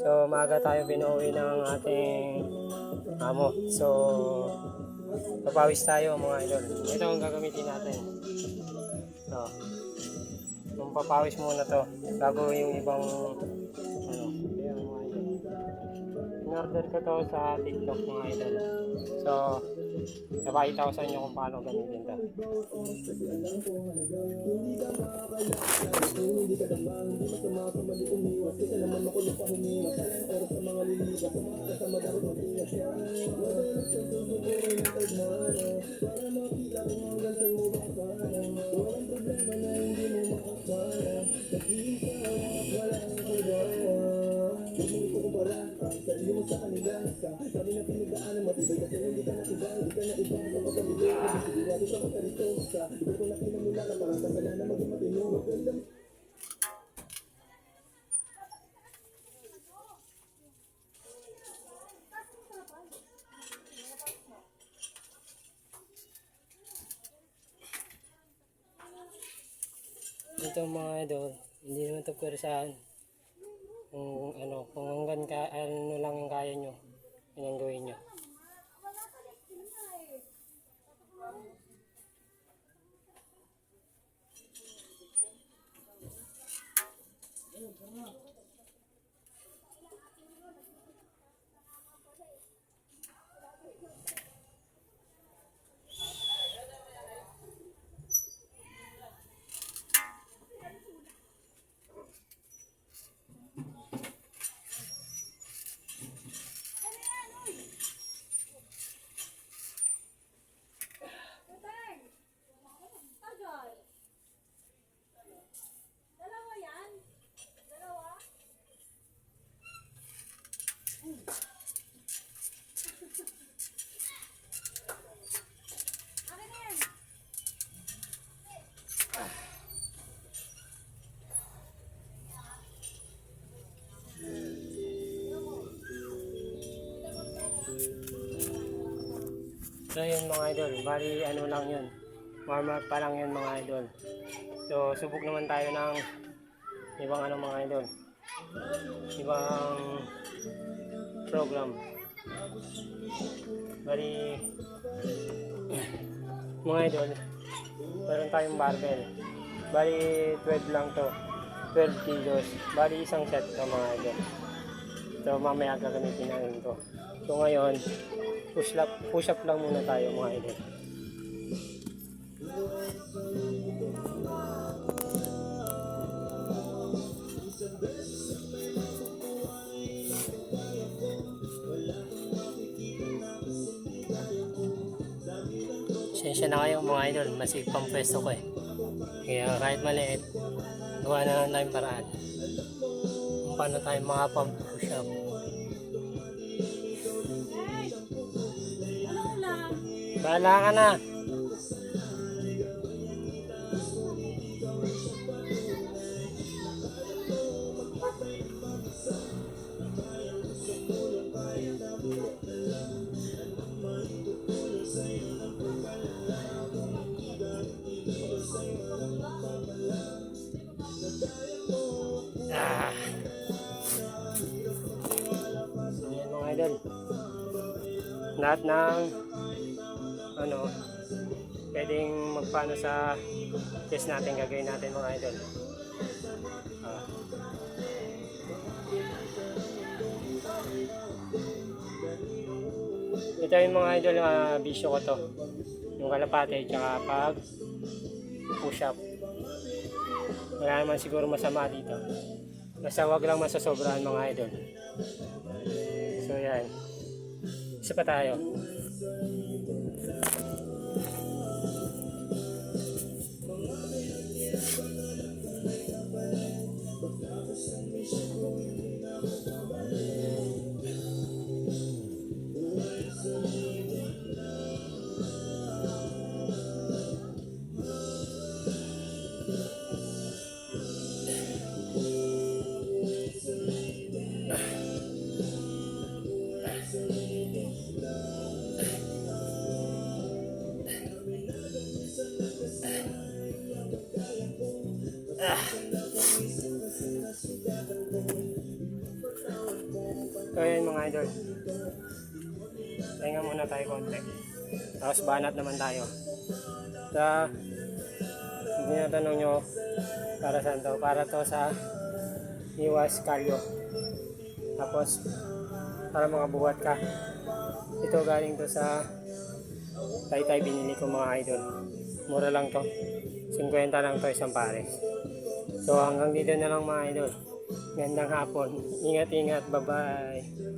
So maaga tayo binuwi ng ating amo. So papawis tayo mga idol. Ito ang gagamitin natin. So, yung papawis muna to bago yung ibang ano, ayan mga idol. In-order ko to sa TikTok mga idol. So napakita ko sa inyo kung paano gamitin to. Ito mga idol, hindi naman ito pwersahan. Kung ano, kung hanggang ano lang yung kaya nyo, yun ang gawin nyo. So yun mga idol, bali ano lang yun, warm up pa lang yun mga idol. So subok naman tayo ng ibang ano mga idol, ibang program. Bali mga idol, meron tayong barbell. Bali 12 lang to, 12 kilos. Bali isang set to mga idol. So mamaya gagamitin natin to. So ngayon, push up lang muna tayo mga idol. Sensya na kayo mga idol, masipang pwesto ko eh. Kaya kahit maliit, gawa na lang tayong paraan kung paano tayo makapag-push up. Bahala ka na. So yan mga idol, lahat ng ano pwedeng magpaano sa test natin gagawin natin mga idol. Ito yung mga idol, bisyo ko to, yung kalapate tsaka pag push up. Wala naman siguro masama dito, basta wag lang masasobrahan mga idol. So yan, isa pa tayo. So yun mga idol. Pahinga muna tayo konti. Tapos banat naman tayo. Sa hindi na tanong nyo para saan to. Para to sa iwas kalyo. Tapos para makabuhat ka. Ito galing to sa Taytay, binili ko mga idol. Mura lang to. 50 lang to isang pares. So hanggang dito na lang mga idol. Gandang hapon. Ingat-ingat. Bye-bye.